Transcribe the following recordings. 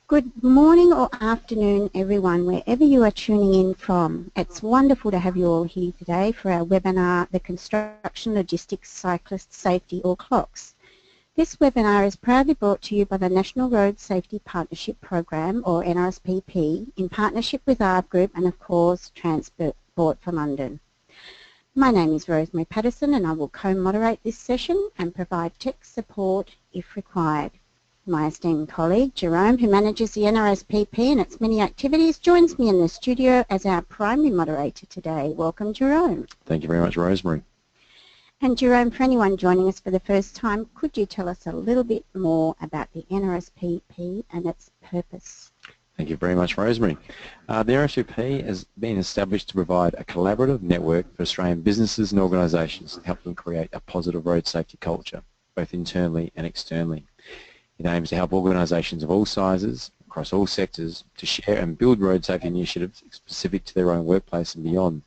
Good morning or afternoon, everyone, wherever you are tuning in from. It's wonderful to have you all here today for our webinar, The Construction Logistics Cyclist Safety or CLOCS. This webinar is proudly brought to you by the National Road Safety Partnership Program, or NRSPP, in partnership with ARB Group and, of course, Transport for London. My name is Rosemary Patterson and I will co-moderate this session and provide tech support if required. My esteemed colleague, Jerome, who manages the NRSPP and its many activities, joins me in the studio as our primary moderator today. Welcome, Jerome. Thank you very much, Rosemary. And Jerome, for anyone joining us for the first time, could you tell us a little bit more about the NRSPP and its purpose? Thank you very much, Rosemary. The NRSPP has been established to provide a collaborative network for Australian businesses and organisations to help them create a positive road safety culture, both internally and externally. It aims to help organisations of all sizes, across all sectors, to share and build road safety initiatives specific to their own workplace and beyond.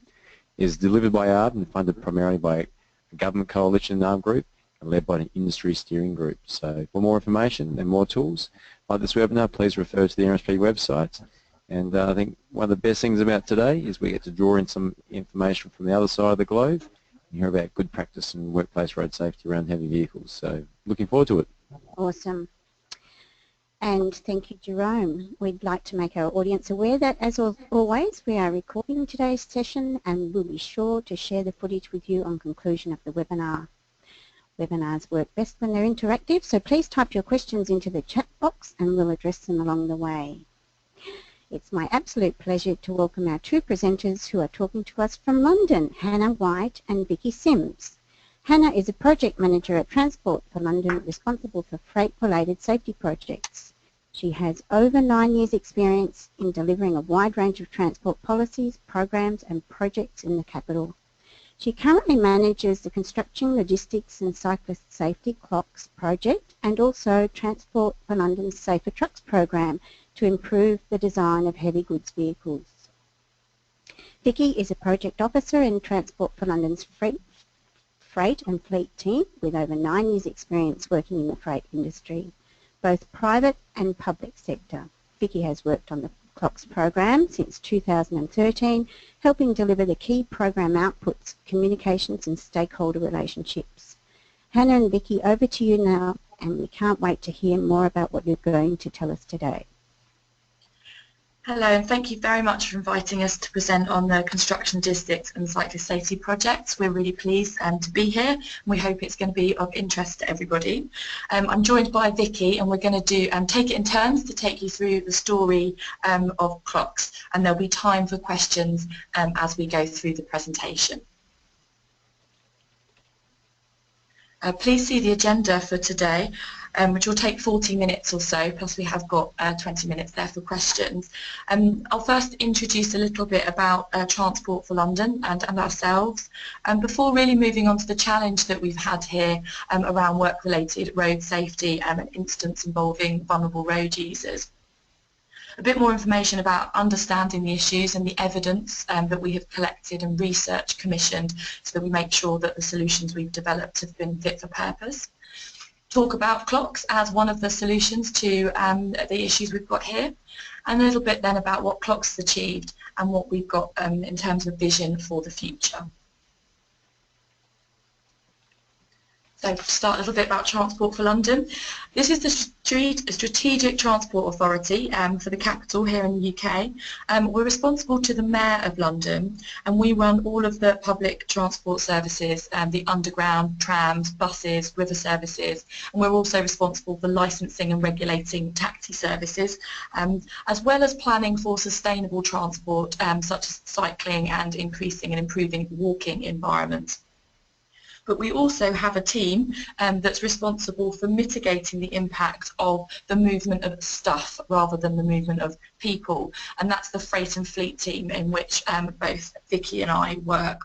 It is delivered by ARB and funded primarily by a government coalition and ARB group and led by an industry steering group. So for more information and more tools like this webinar, please refer to the NRSP website. And I think one of the best things about today is we get to draw in some information from the other side of the globe and hear about good practice in workplace road safety around heavy vehicles. So looking forward to it. Awesome. And thank you, Jerome. We'd like to make our audience aware that, as always, we are recording today's session and we'll be sure to share the footage with you on conclusion of the webinar. Webinars work best when they're interactive, so please type your questions into the chat box and we'll address them along the way. It's my absolute pleasure to welcome our two presenters who are talking to us from London, Hannah White and Vicky Sims. Hannah is a project manager at Transport for London, responsible for freight-related safety projects. She has over 9 years' experience in delivering a wide range of transport policies, programs and projects in the capital. She currently manages the Construction, Logistics and Cyclist Safety CLOCS project and also Transport for London's Safer Trucks program to improve the design of heavy goods vehicles. Vicky is a project officer in Transport for London's freight and fleet team with over 9 years' experience working in the freight industry, both private and public sector. Vicky has worked on the CLOCS program since 2013, helping deliver the key program outputs, communications and stakeholder relationships. Hannah and Vicky, over to you now, and we can't wait to hear more about what you're going to tell us today. Hello, and thank you very much for inviting us to present on the construction logistics and cyclist safety projects. We're really pleased to be here, and we hope it's going to be of interest to everybody. I'm joined by Vicky, and we're going to do take it in turns to take you through the story of CLOCS, and there'll be time for questions as we go through the presentation. Please see the agenda for today, which will take 40 minutes or so, plus we have got 20 minutes there for questions. I'll first introduce a little bit about Transport for London and ourselves, before really moving on to the challenge that we've had here around work-related road safety and incidents involving vulnerable road users. A bit more information about understanding the issues and the evidence that we have collected and research commissioned so that we make sure that the solutions we've developed have been fit for purpose. Talk about CLOCS as one of the solutions to the issues we've got here, and a little bit then about what CLOCS has achieved and what we've got in terms of vision for the future. So to start a little bit about Transport for London. This is the Strategic Transport Authority for the capital here in the UK. We're responsible to the Mayor of London, and we run all of the public transport services, the underground, trams, buses, river services, and we're also responsible for licensing and regulating taxi services, as well as planning for sustainable transport such as cycling and increasing and improving walking environments. But we also have a team that's responsible for mitigating the impact of the movement of stuff rather than the movement of people, and that's the freight and fleet team in which both Vicky and I work.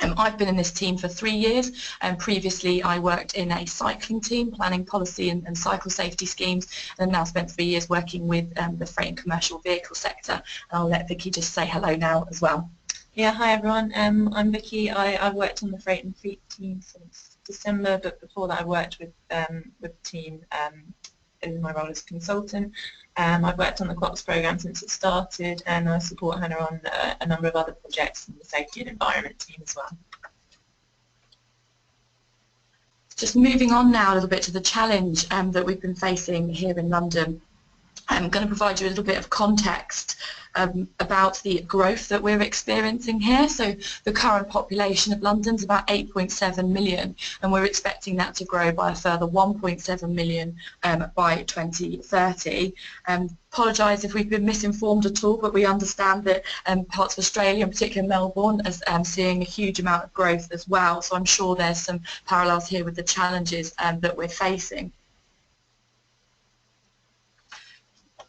I've been in this team for 3 years, and previously I worked in a cycling team, planning policy and cycle safety schemes, and now spent 3 years working with the freight and commercial vehicle sector. And I'll let Vicky just say hello now as well. Yeah, hi everyone. I'm Vicky. I've worked on the freight and fleet team since December, but before that I worked with the team in my role as a consultant. I've worked on the CLOCS programme since it started, and I support Hannah on a number of other projects in the safety and environment team as well. Just moving on now a little bit to the challenge that we've been facing here in London. I'm going to provide you a little bit of context about the growth that we're experiencing here. So the current population of London is about 8.7 million, and we're expecting that to grow by a further 1.7 million by 2030. Apologise if we've been misinformed at all, but we understand that parts of Australia, in particular Melbourne, is seeing a huge amount of growth as well. So I'm sure there's some parallels here with the challenges that we're facing.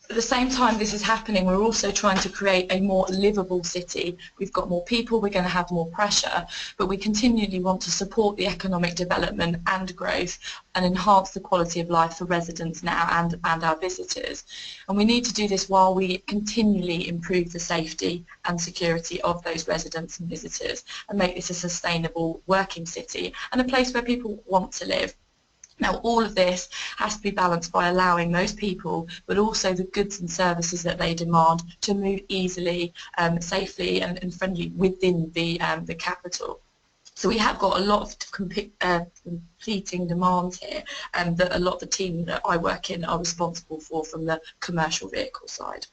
At the same time this is happening, we're also trying to create a more livable city. We've got more people, we're going to have more pressure, but we continually want to support the economic development and growth and enhance the quality of life for residents now and our visitors. And we need to do this while we continually improve the safety and security of those residents and visitors and make this a sustainable working city and a place where people want to live. Now, all of this has to be balanced by allowing those people, but also the goods and services that they demand, to move easily, safely and friendly within the capital. So we have got a lot of competing demands here, that a lot of the team that I work in are responsible for from the commercial vehicle side.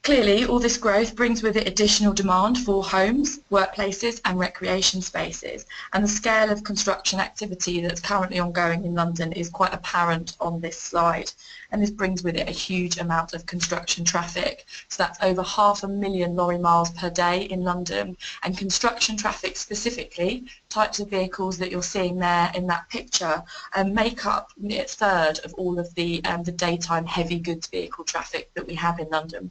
Clearly, all this growth brings with it additional demand for homes, workplaces and recreation spaces, and the scale of construction activity that's currently ongoing in London is quite apparent on this slide, and this brings with it a huge amount of construction traffic. So that's over 500,000 lorry miles per day in London, and construction traffic specifically, types of vehicles that you're seeing there in that picture, make up a third of all of the daytime heavy goods vehicle traffic that we have in London.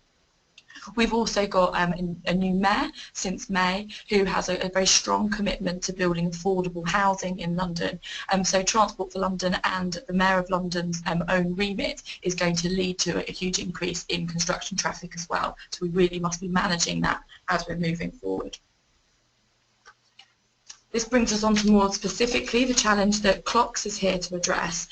We've also got a new mayor since May who has a very strong commitment to building affordable housing in London. So Transport for London and the Mayor of London's own remit is going to lead to a huge increase in construction traffic as well. So we really must be managing that as we're moving forward. This brings us on to more specifically the challenge that CLOCS is here to address.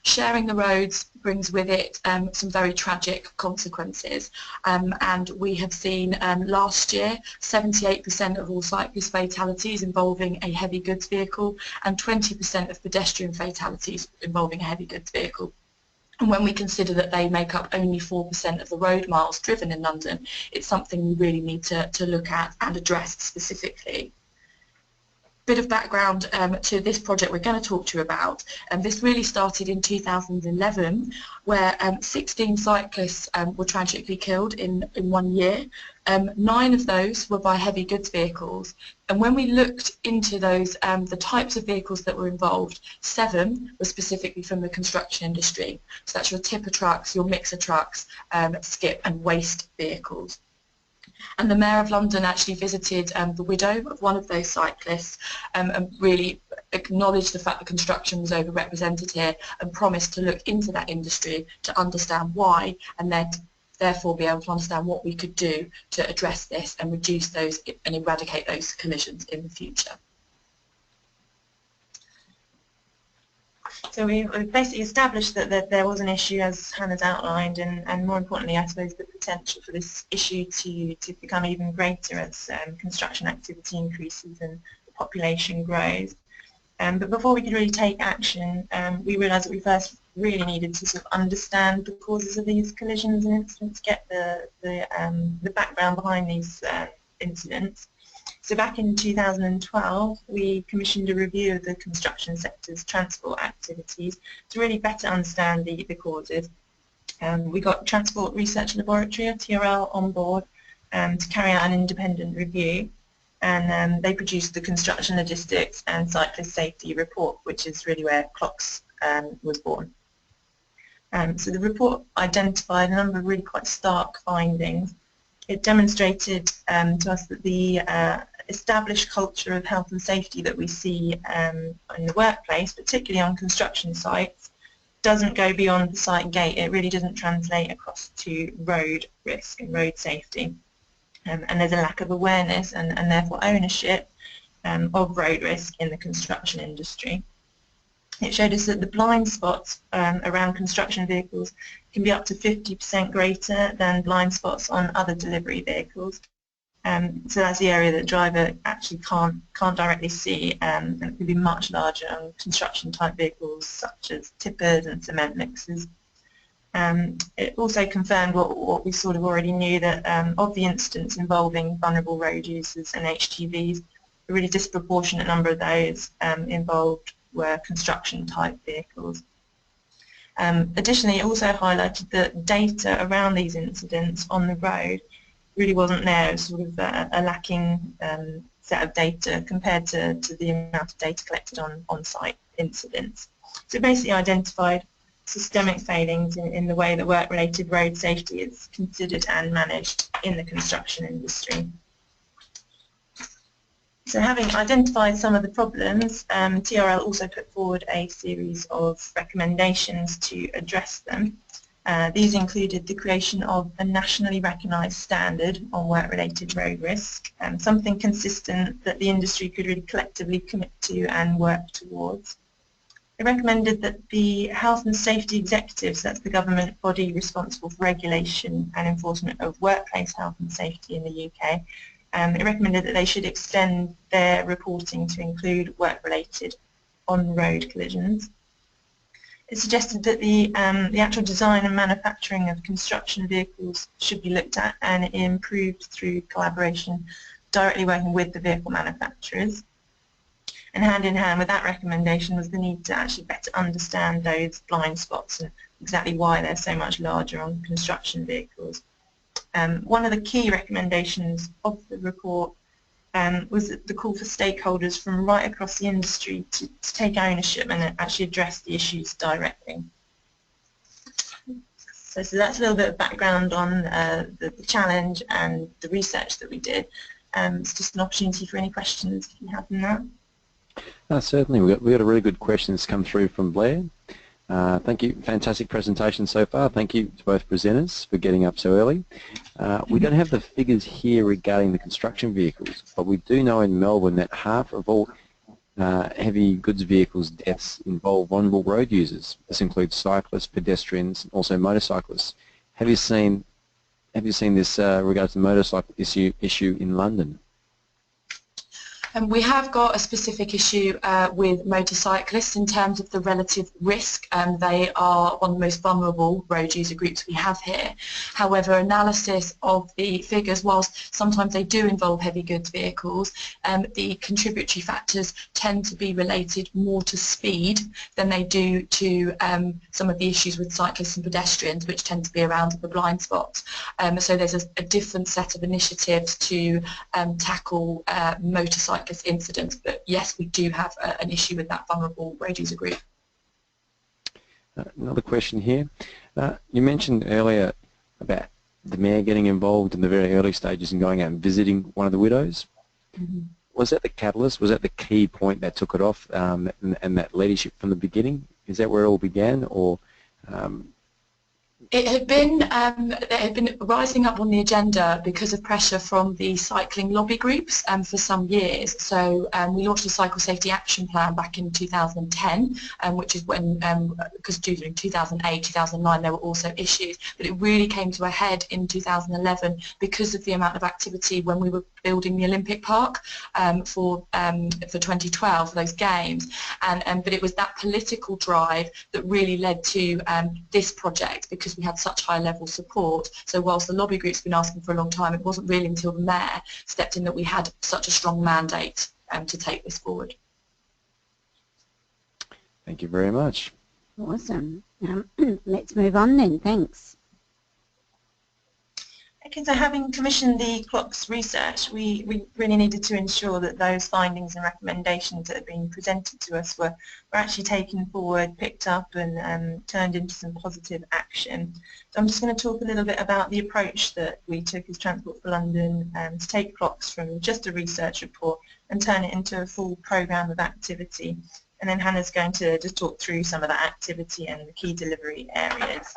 Sharing the roads brings with it some very tragic consequences, and we have seen last year 78% of all cyclist fatalities involving a heavy goods vehicle and 20% of pedestrian fatalities involving a heavy goods vehicle. And when we consider that they make up only 4% of the road miles driven in London, it's something we really need to look at and address specifically. Bit of background to this project we're going to talk to you about, and this really started in 2011 where 16 cyclists were tragically killed in 1 year. 9 of those were by heavy goods vehicles, and when we looked into those, the types of vehicles that were involved, 7 were specifically from the construction industry. So that's your tipper trucks, your mixer trucks, skip and waste vehicles. And the Mayor of London actually visited the widow of one of those cyclists and really acknowledged the fact that construction was overrepresented here and promised to look into that industry to understand why, and then therefore be able to understand what we could do to address this and reduce those and eradicate those collisions in the future. So we basically established that there was an issue, as Hannah's outlined, and more importantly, I suppose, the potential for this issue to become even greater as construction activity increases and the population grows. But before we could really take action, we realised that we first really needed to sort of understand the causes of these collisions and incidents, get the background behind these incidents. So back in 2012, we commissioned a review of the construction sector's transport activities to really better understand the causes. We got Transport Research Laboratory, or TRL, on board to carry out an independent review, and they produced the Construction Logistics and Cyclist Safety Report, which is really where CLOCS was born. So the report identified a number of really quite stark findings. It demonstrated to us that the established culture of health and safety that we see in the workplace, particularly on construction sites, doesn't go beyond the site gate. It really doesn't translate across to road risk and road safety. And there's a lack of awareness and therefore ownership of road risk in the construction industry. it showed us that the blind spots around construction vehicles can be up to 50% greater than blind spots on other delivery vehicles. So that's the area that the driver actually can't directly see, and it can be much larger on construction type vehicles such as tippers and cement mixers. It also confirmed what we sort of already knew, that of the incidents involving vulnerable road users and HGVs, a really disproportionate number of those involved were construction type vehicles. Additionally, it also highlighted that data around these incidents on the road really wasn't there. It was sort of a lacking set of data compared to the amount of data collected on site incidents. So it basically identified systemic failings in the way that work-related road safety is considered and managed in the construction industry. So having identified some of the problems, TRL also put forward a series of recommendations to address them. These included the creation of a nationally recognised standard on work-related road risk, something consistent that the industry could really collectively commit to and work towards. They recommended that the health and safety executives, that's the government body responsible for regulation and enforcement of workplace health and safety in the UK, it recommended that they should extend their reporting to include work-related on-road collisions. It suggested that the actual design and manufacturing of construction vehicles should be looked at and improved through collaboration, directly working with the vehicle manufacturers. And hand in hand with that recommendation was the need to actually better understand those blind spots and exactly why they're so much larger on construction vehicles. One of the key recommendations of the report was the call for stakeholders from right across the industry to take ownership and actually address the issues directly. So that's a little bit of background on the challenge and the research that we did. It's just an opportunity for any questions if you have them now. Certainly, we got a really good question that's come through from Blair. Thank you, fantastic presentation so far. Thank you to both presenters for getting up so early. We don't have the figures here regarding the construction vehicles, but we do know in Melbourne that half of all heavy goods vehicles deaths involve vulnerable road users. This includes cyclists, pedestrians, and also motorcyclists. Have you seen this regards to the motorcycle issue in London? We have got a specific issue with motorcyclists in terms of the relative risk. They are one of the most vulnerable road user groups we have here. However, analysis of the figures, whilst sometimes they do involve heavy goods vehicles, the contributory factors tend to be related more to speed than they do to some of the issues with cyclists and pedestrians, which tend to be around the blind spots. So there's a different set of initiatives to tackle motorcyclists incidents, but yes, we do have an issue with that vulnerable road user group. Another question here. You mentioned earlier about the Mayor getting involved in the very early stages and going out and visiting one of the widows. Mm-hmm. Was that the catalyst? Was that the key point that took it off, and that leadership from the beginning? Is that where it all began, or? It had been rising up on the agenda because of pressure from the cycling lobby groups for some years. So we launched a cycle safety action plan back in 2010, which is when, because during 2008, 2009 there were also issues, but it really came to a head in 2011 because of the amount of activity when we were building the Olympic Park for 2012 for those games, but it was that political drive that really led to this project, because we had such high level support. So whilst the lobby group's been asking for a long time, it wasn't really until the Mayor stepped in that we had such a strong mandate to take this forward. Thank you very much. Awesome. Let's move on then. Thanks. Okay, so having commissioned the CLOCS research, we really needed to ensure that those findings and recommendations that had been presented to us were actually taken forward, picked up and turned into some positive action. So I'm just going to talk a little bit about the approach that we took as Transport for London to take CLOCS from just a research report and turn it into a full programme of activity. And then Hannah's going to just talk through some of that activity and the key delivery areas.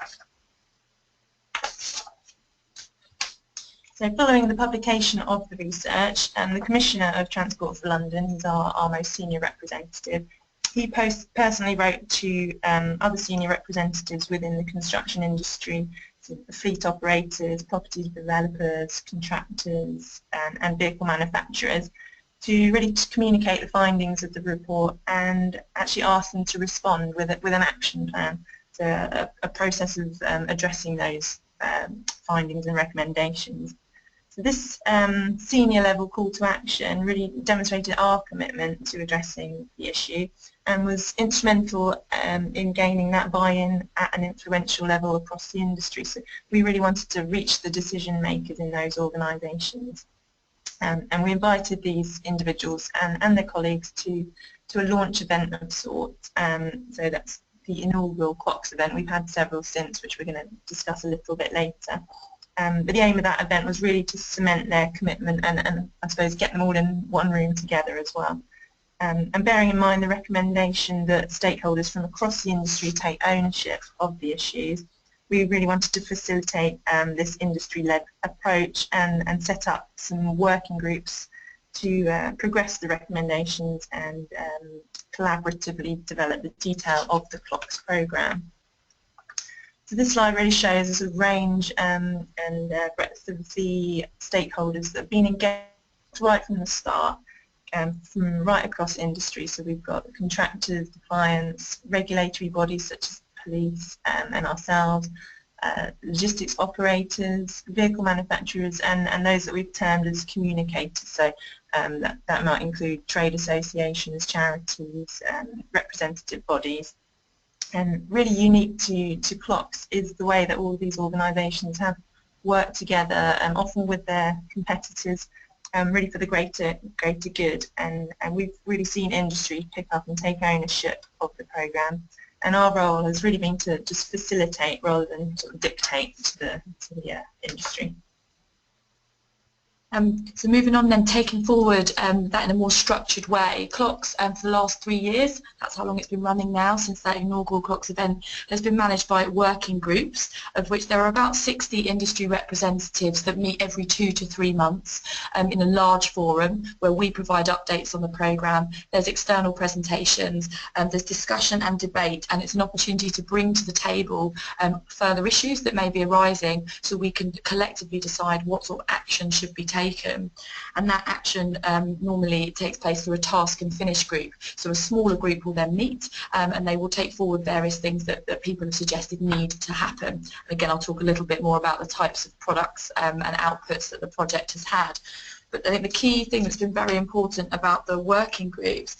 So following the publication of the research, the Commissioner of Transport for London, who's our most senior representative, he personally wrote to other senior representatives within the construction industry, so the fleet operators, property developers, contractors and vehicle manufacturers, to really communicate the findings of the report and actually ask them to respond with an action plan, so a process of addressing those findings and recommendations. So this senior level call to action really demonstrated our commitment to addressing the issue and was instrumental in gaining that buy-in at an influential level across the industry. So we really wanted to reach the decision makers in those organisations. And we invited these individuals and their colleagues to a launch event of sorts. So that's the inaugural CLOCS event. We've had several since, which we're going to discuss a little bit later. But the aim of that event was really to cement their commitment and I suppose get them all in one room together as well. And bearing in mind the recommendation that stakeholders from across the industry take ownership of the issues, we really wanted to facilitate this industry-led approach and set up some working groups to progress the recommendations and collaboratively develop the detail of the CLOCS programme. So this slide really shows us a range and breadth of the stakeholders that have been engaged right from the start, from right across industry. So we've got contractors, clients, regulatory bodies such as police and ourselves, logistics operators, vehicle manufacturers, and those that we've termed as communicators. So that might include trade associations, charities, representative bodies. And really unique to CLOCS is the way that all of these organisations have worked together, often with their competitors, really for the greater good. And we've really seen industry pick up and take ownership of the programme. And our role has really been to just facilitate rather than sort of dictate to the industry. So moving on then, taking forward that in a more structured way, CLOCS for the last 3 years, that's how long it's been running now, since that inaugural CLOCS event, has been managed by working groups, of which there are about 60 industry representatives that meet every 2 to 3 months in a large forum where we provide updates on the programme. There's external presentations, there's discussion and debate, and it's an opportunity to bring to the table further issues that may be arising so we can collectively decide what sort of action should be taken. And that action normally takes place through a task and finish group. So a smaller group will then meet and they will take forward various things that people have suggested need to happen. And again, I'll talk a little bit more about the types of products and outputs that the project has had. But I think the key thing that's been very important about the working groups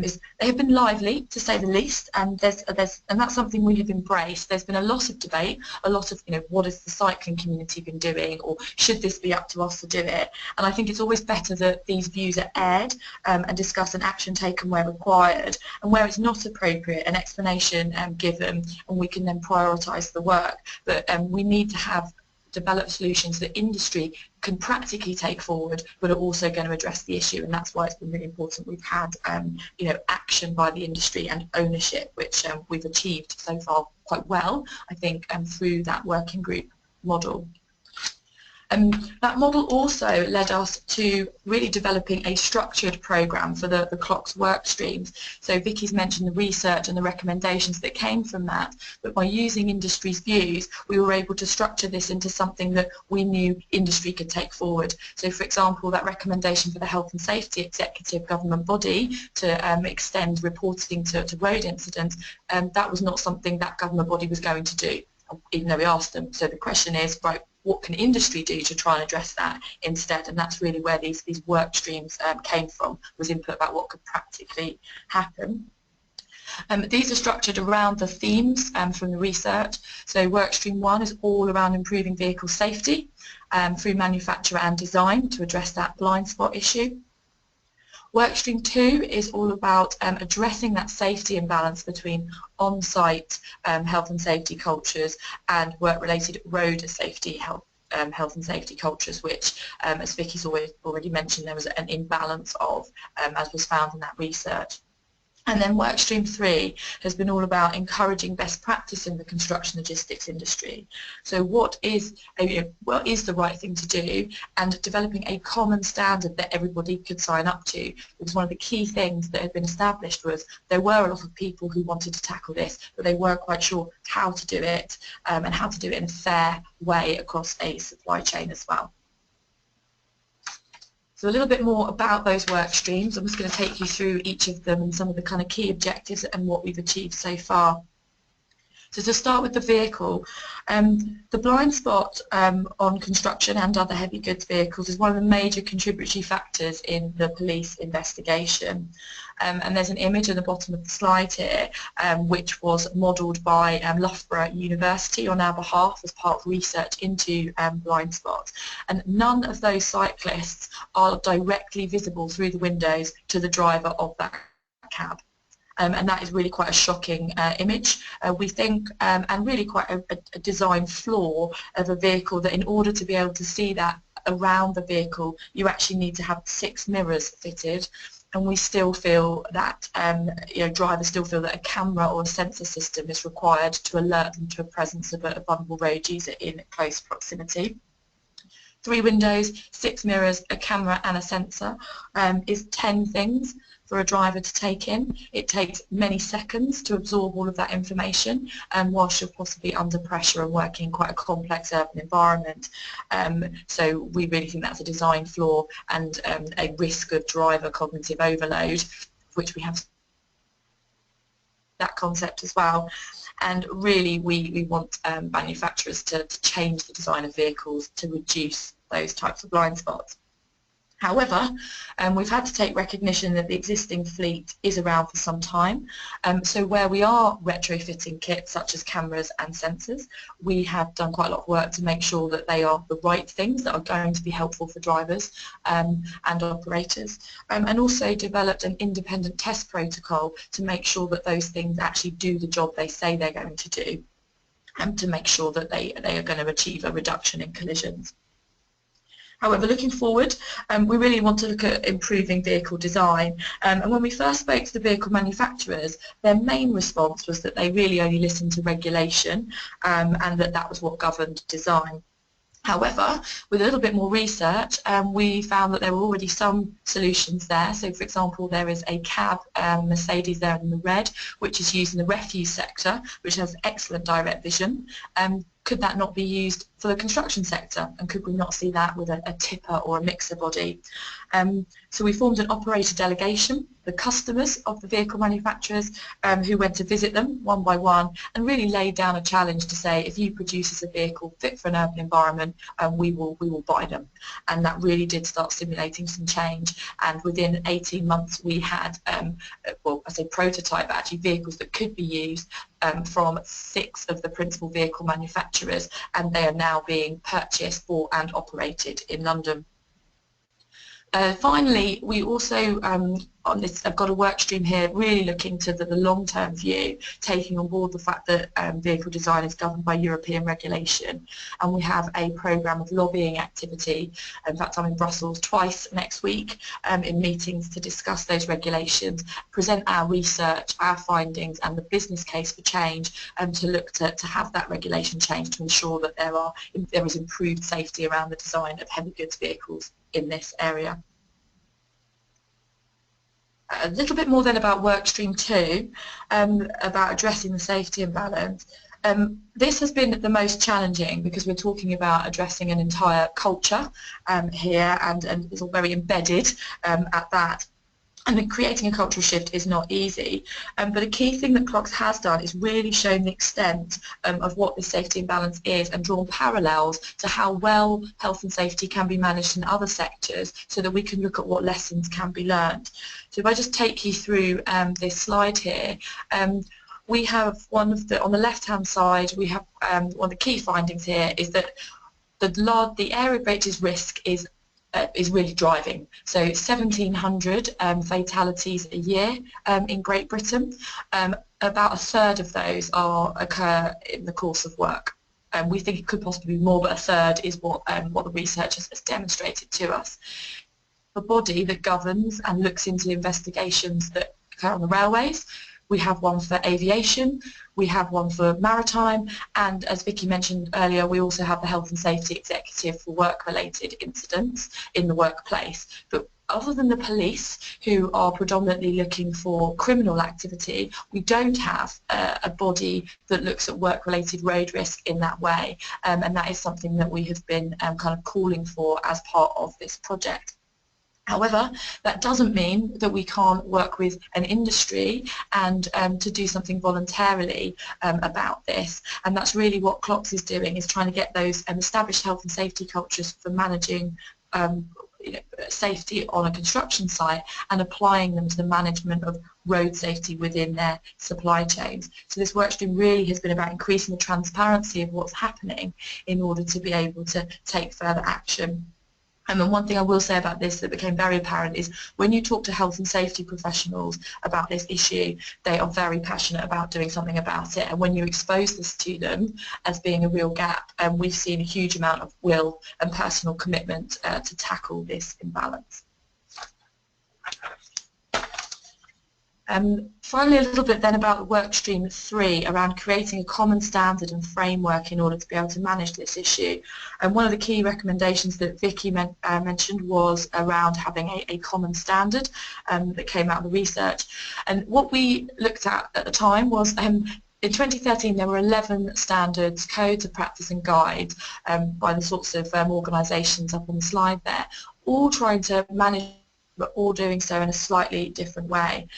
is they have been lively, to say the least, and that's something we have embraced. There's been a lot of debate, a lot of, what has the cycling community been doing, or should this be up to us to do it? And I think it's always better that these views are aired and discussed and action taken where required, and where it's not appropriate, an explanation given, and we can then prioritise the work. But we need to have develop solutions that industry can practically take forward but are also going to address the issue, and that's why it's been really important we've had action by the industry and ownership, which we've achieved so far quite well, I think, through that working group model. That model also led us to really developing a structured programme for the CLOCS Workstreams. So Vicky's mentioned the research and the recommendations that came from that, but by using industry's views we were able to structure this into something that we knew industry could take forward. So for example, that recommendation for the Health and Safety Executive government body to extend reporting to road incidents, that was not something that government body was going to do, even though we asked them. So the question is, right, what can industry do to try and address that instead? And that's really where these work streams came from, was input about what could practically happen. These are structured around the themes from the research. So Workstream 1 is all around improving vehicle safety through manufacture and design to address that blind spot issue. Workstream 2 is all about addressing that safety imbalance between on-site health and safety cultures and work-related road safety health and safety cultures, which, as Vicky's already mentioned, there was an imbalance of, as was found in that research. And then Workstream 3 has been all about encouraging best practice in the construction logistics industry. So what is the right thing to do, and developing a common standard that everybody could sign up to. Because one of the key things that had been established was there were a lot of people who wanted to tackle this, but they weren't quite sure how to do it, and how to do it in a fair way across a supply chain as well. So a little bit more about those work streams. I'm just going to take you through each of them and some of the kind of key objectives and what we've achieved so far. So to start with the vehicle, the blind spot on construction and other heavy goods vehicles is one of the major contributory factors in the police investigation. And there's an image at the bottom of the slide here which was modelled by Loughborough University on our behalf as part of research into blind spots. And none of those cyclists are directly visible through the windows to the driver of that cab. And that is really quite a shocking image, we think, and really quite a design flaw of a vehicle, that in order to be able to see that around the vehicle, you actually need to have 6 mirrors fitted. And we still feel that, drivers still feel that a camera or a sensor system is required to alert them to a presence of a vulnerable road user in close proximity. 3 windows, 6 mirrors, a camera and a sensor is 10 things for a driver to take in. It takes many seconds to absorb all of that information, whilst you're possibly under pressure and working in quite a complex urban environment. So we really think that's a design flaw and a risk of driver cognitive overload, which we have that concept as well. And really we want manufacturers to change the design of vehicles to reduce those types of blind spots. However, we've had to take recognition that the existing fleet is around for some time, so where we are retrofitting kits such as cameras and sensors, we have done quite a lot of work to make sure that they are the right things that are going to be helpful for drivers and operators, and also developed an independent test protocol to make sure that those things actually do the job they say they're going to do, and to make sure that they are going to achieve a reduction in collisions. However, looking forward, we really want to look at improving vehicle design, and when we first spoke to the vehicle manufacturers, their main response was that they really only listened to regulation, and that was what governed design. However, with a little bit more research, we found that there were already some solutions there. So, for example, there is a cab, Mercedes there in the red, which is used in the refuse sector, which has excellent direct vision. Could that not be used for the construction sector, and could we not see that with a tipper or a mixer body? So we formed an operator delegation, the customers of the vehicle manufacturers, who went to visit them one by one and really laid down a challenge to say, if you produce as a vehicle fit for an urban environment, we will buy them. And that really did start stimulating some change, and within 18 months we had, well, I say prototype, but actually vehicles that could be used from 6 of the principal vehicle manufacturers, and they are now being purchased, bought and operated in London. Finally, we also, on this, I've got a work stream here really looking to the long-term view, taking on board the fact that vehicle design is governed by European regulation, and we have a programme of lobbying activity. In fact, I'm in Brussels twice next week in meetings to discuss those regulations, present our research, our findings and the business case for change, and to look to have that regulation change to ensure that there is improved safety around the design of heavy goods vehicles in this area. A little bit more then about Workstream 2, about addressing the safety imbalance. This has been the most challenging because we're talking about addressing an entire culture here, and it's all very embedded at that. And then creating a cultural shift is not easy, but a key thing that CLOCS has done is really shown the extent of what this safety imbalance is, and drawn parallels to how well health and safety can be managed in other sectors, so that we can look at what lessons can be learned. So if I just take you through this slide here, we have on the left-hand side, we have one of the key findings here is that the area of greatest risk is really driving. So 1,700 fatalities a year in Great Britain. About a third of those occur in the course of work. We think it could possibly be more, but a third is what the research has demonstrated to us. The body that governs and looks into investigations that occur on the railways. We have one for aviation, we have one for maritime, and as Vicky mentioned earlier, we also have the Health and Safety Executive for work-related incidents in the workplace. But other than the police, who are predominantly looking for criminal activity, we don't have a body that looks at work-related road risk in that way, and that is something that we have been kind of calling for as part of this project. However, that doesn't mean that we can't work with an industry and to do something voluntarily about this, and that's really what CLOCS is doing, is trying to get those established health and safety cultures for managing safety on a construction site and applying them to the management of road safety within their supply chains. So this workstream really has been about increasing the transparency of what's happening in order to be able to take further action. And then one thing I will say about this that became very apparent is when you talk to health and safety professionals about this issue, they are very passionate about doing something about it. And when you expose this to them as being a real gap, we've seen a huge amount of will and personal commitment to tackle this imbalance. Finally, a little bit then about work stream 3 around creating a common standard and framework in order to be able to manage this issue. And one of the key recommendations that Vicky mentioned was around having a common standard that came out of the research. And what we looked at the time was in 2013 there were 11 standards, codes of practice and guides by the sorts of organisations up on the slide there, all trying to manage, but all doing so in a slightly different way.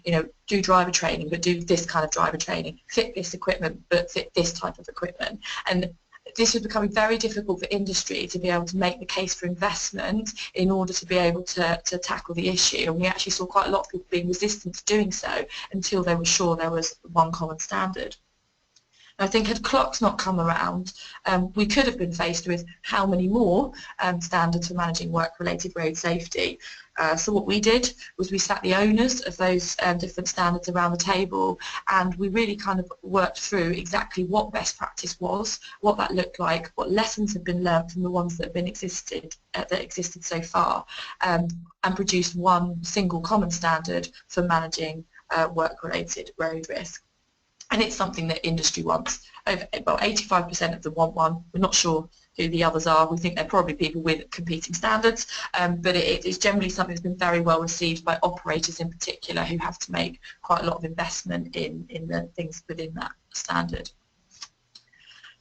You know, do driver training, but do this kind of driver training. Fit this equipment, but fit this type of equipment. And this is becoming very difficult for industry to be able to make the case for investment in order to be able to tackle the issue. And we actually saw quite a lot of people being resistant to doing so until they were sure there was one common standard. I think had CLOCS not come around, we could have been faced with how many more standards for managing work-related road safety. So what we did was we sat the owners of those different standards around the table, and we really kind of worked through exactly what best practice was, what that looked like, what lessons have been learned from the ones that have been existed so far, and produced one single common standard for managing work-related road risk. And it's something that industry wants. About 85% of them want one. We're not sure who the others are. We think they're probably people with competing standards, but it is generally something that's been very well received by operators in particular, who have to make quite a lot of investment in the things within that standard.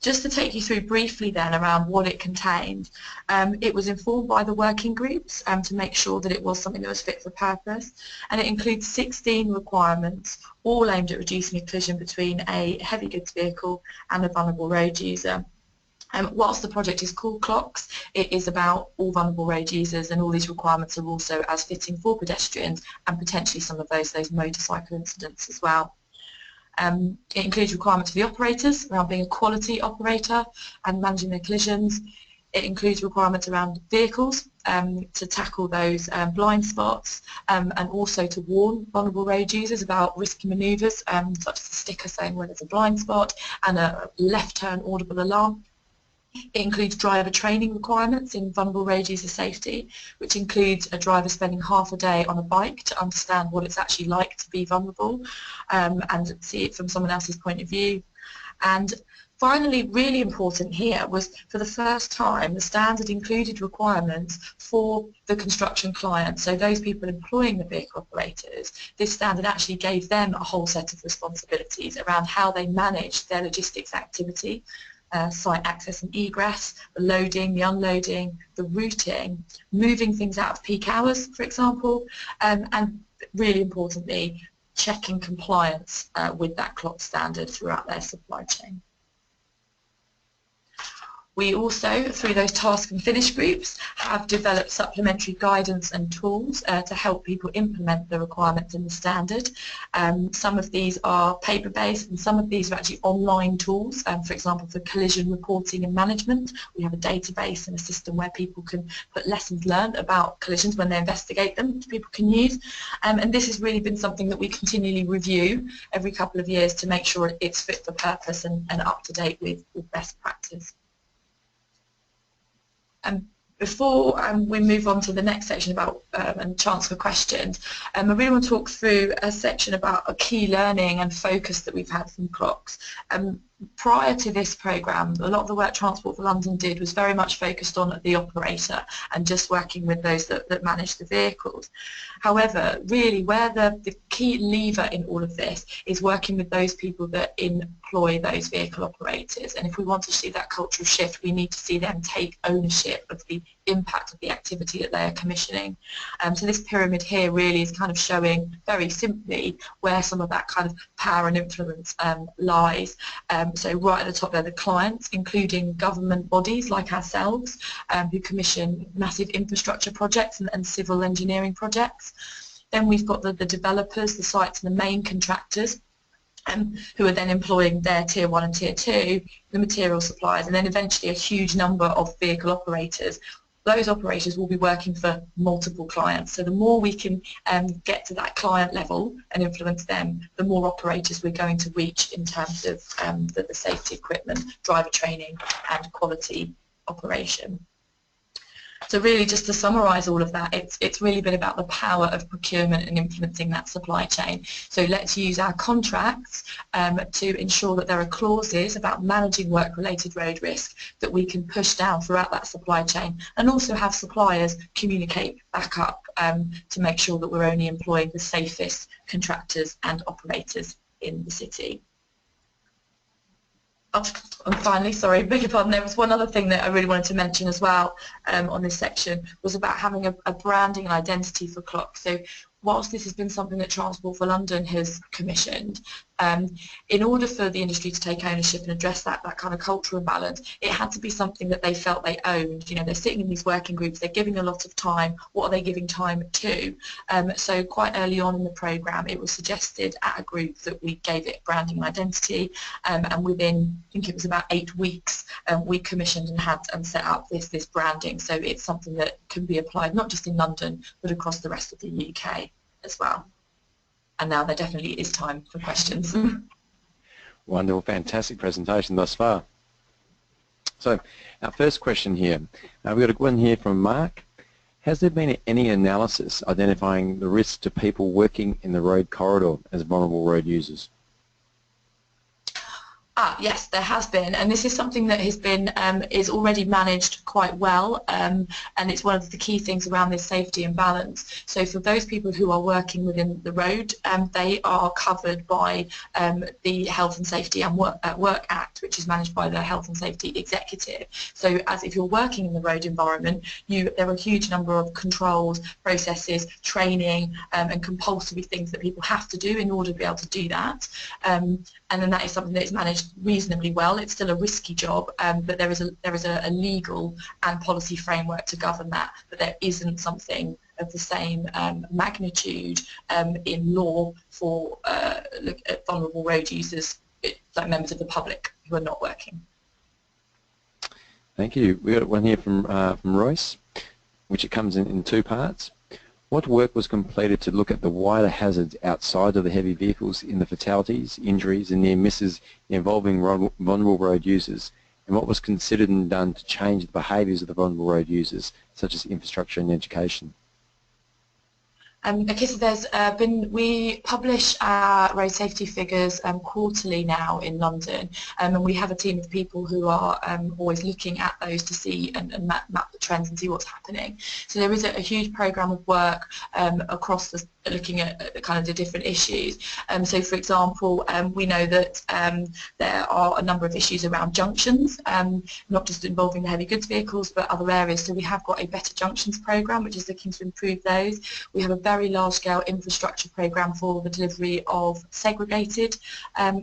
Just to take you through briefly then around what it contained, it was informed by the working groups to make sure that it was something that was fit for purpose, and it includes 16 requirements, all aimed at reducing a collision between a heavy goods vehicle and a vulnerable road user. Whilst the project is called CLOCS, it is about all vulnerable road users, and all these requirements are also as fitting for pedestrians and potentially some of those motorcycle incidents as well. It includes requirements for the operators around being a quality operator and managing their collisions. It includes requirements around vehicles to tackle those blind spots, and also to warn vulnerable road users about risky manoeuvres, such as a sticker saying where there's a blind spot and a left turn audible alarm. It includes driver training requirements in vulnerable road user safety, which includes a driver spending half a day on a bike to understand what it's actually like to be vulnerable and see it from someone else's point of view. And finally, really important here was, for the first time, the standard included requirements for the construction client, so those people employing the vehicle operators. This standard actually gave them a whole set of responsibilities around how they manage their logistics activity. Site access and egress, the loading, the unloading, the routing, moving things out of peak hours, for example, and really importantly, checking compliance with that CLOCS standard throughout their supply chain. We also, through those task and finish groups, have developed supplementary guidance and tools to help people implement the requirements in the standard. Some of these are paper-based, and some of these are actually online tools. For example, for collision reporting and management, we have a database and a system where people can put lessons learned about collisions when they investigate them, which people can use. And this has really been something that we continually review every couple of years to make sure it's fit for purpose and up to date with best practice. Before we move on to the next section about and chance for questions, I really want to talk through a section about a key learning and focus that we've had from CLOCS. Prior to this programme, a lot of the work Transport for London did was very much focused on the operator and just working with those that manage the vehicles. However, really where the key lever in all of this is working with those people that employ those vehicle operators, and if we want to see that cultural shift, we need to see them take ownership of the impact of the activity that they are commissioning. So this pyramid here really is kind of showing very simply where some of that kind of power and influence lies. So right at the top there, the clients, including government bodies like ourselves, who commission massive infrastructure projects and civil engineering projects. Then we've got the developers, the sites and the main contractors, who are then employing their Tier 1 and Tier 2, the material suppliers, and then eventually a huge number of vehicle operators. Those operators will be working for multiple clients. So the more we can get to that client level and influence them, the more operators we're going to reach in terms of the safety equipment, driver training and quality operation. So really, just to summarise all of that, it's really been about the power of procurement and influencing that supply chain. So let's use our contracts to ensure that there are clauses about managing work-related road risk that we can push down throughout that supply chain, and also have suppliers communicate back up to make sure that we're only employing the safest contractors and operators in the city. Oh, and finally, sorry, beg your pardon, there was one other thing that I really wanted to mention as well on this section, was about having a branding and identity for CLOCS. So whilst this has been something that Transport for London has commissioned, in order for the industry to take ownership and address that kind of cultural imbalance, it had to be something that they felt they owned. You know, they're sitting in these working groups, they're giving a lot of time. What are they giving time to? So quite early on in the programme, it was suggested at a group that we gave it branding and identity, and within, I think it was about 8 weeks, we commissioned and had set up this branding. So it's something that can be applied not just in London, but across the rest of the UK as well. And now there definitely is time for questions. Wonderful, fantastic presentation thus far. So our first question here, we've got one here from Mark. Has there been any analysis identifying the risks to people working in the road corridor as vulnerable road users? Yes, there has been, and this is something that has been is already managed quite well, and it's one of the key things around this safety imbalance. So for those people who are working within the road, they are covered by the Health and Safety and Work Act, which is managed by the Health and Safety Executive. So as if you're working in the road environment, there are a huge number of controls, processes, training, and compulsory things that people have to do in order to be able to do that. And then that is something that is managed reasonably well. It's still a risky job, but there is a legal and policy framework to govern that, but there isn't something of the same magnitude in law for vulnerable road users, like members of the public who are not working. Thank you. We got one here from Royce, which it comes in 2 parts. What work was completed to look at the wider hazards outside of the heavy vehicles in the fatalities, injuries and near misses involving vulnerable road users, and what was considered and done to change the behaviours of the vulnerable road users, such as infrastructure and education? Okay, so we publish our road safety figures quarterly now in London, and we have a team of people who are always looking at those to see and map the trends and see what's happening. So there is a huge programme of work across looking at kind of the different issues. So for example, we know that there are a number of issues around junctions, not just involving the heavy goods vehicles but other areas. So we have got a Better Junctions programme which is looking to improve those. We have a very large-scale infrastructure programme for the delivery of segregated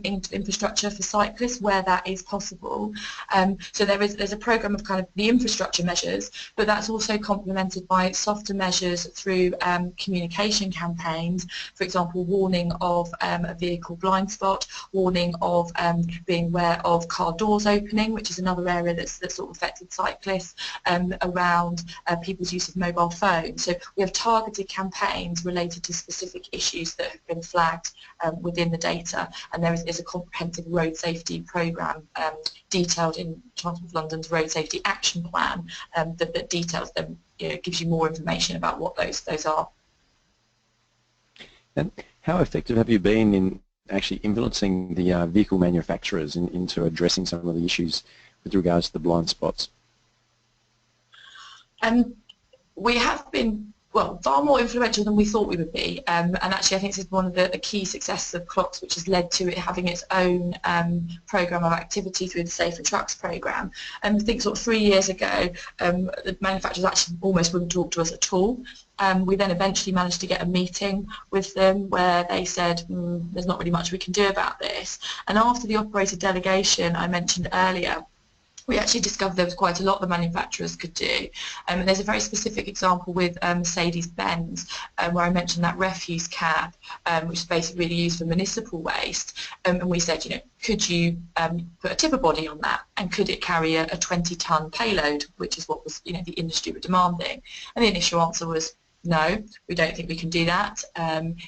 infrastructure for cyclists where that is possible. So there's a programme of kind of the infrastructure measures, but that's also complemented by softer measures through communication campaigns, for example warning of a vehicle blind spot, warning of being aware of car doors opening, which is another area that's sort of affected cyclists, around people's use of mobile phones. So we have targeted campaigns claims related to specific issues that have been flagged within the data, and there is a comprehensive road safety programme detailed in Transport for London's Road Safety Action Plan that details them, gives you more information about what those are. And how effective have you been in actually influencing the vehicle manufacturers into addressing some of the issues with regards to the blind spots? We have been, well, far more influential than we thought we would be, and actually I think this is one of the key successes of CLOCS, which has led to it having its own programme of activity through the Safer Trucks programme. I think sort of 3 years ago, the manufacturers actually almost wouldn't talk to us at all. We then eventually managed to get a meeting with them where they said, there's not really much we can do about this. And after the operator delegation I mentioned earlier, we actually discovered there was quite a lot the manufacturers could do. And there's a very specific example with Mercedes-Benz, where I mentioned that refuse cab, which is basically really used for municipal waste. And we said, could you put a tipper body on that, and could it carry a 20-ton payload, which is what was, the industry were demanding. And the initial answer was, no, we don't think we can do that.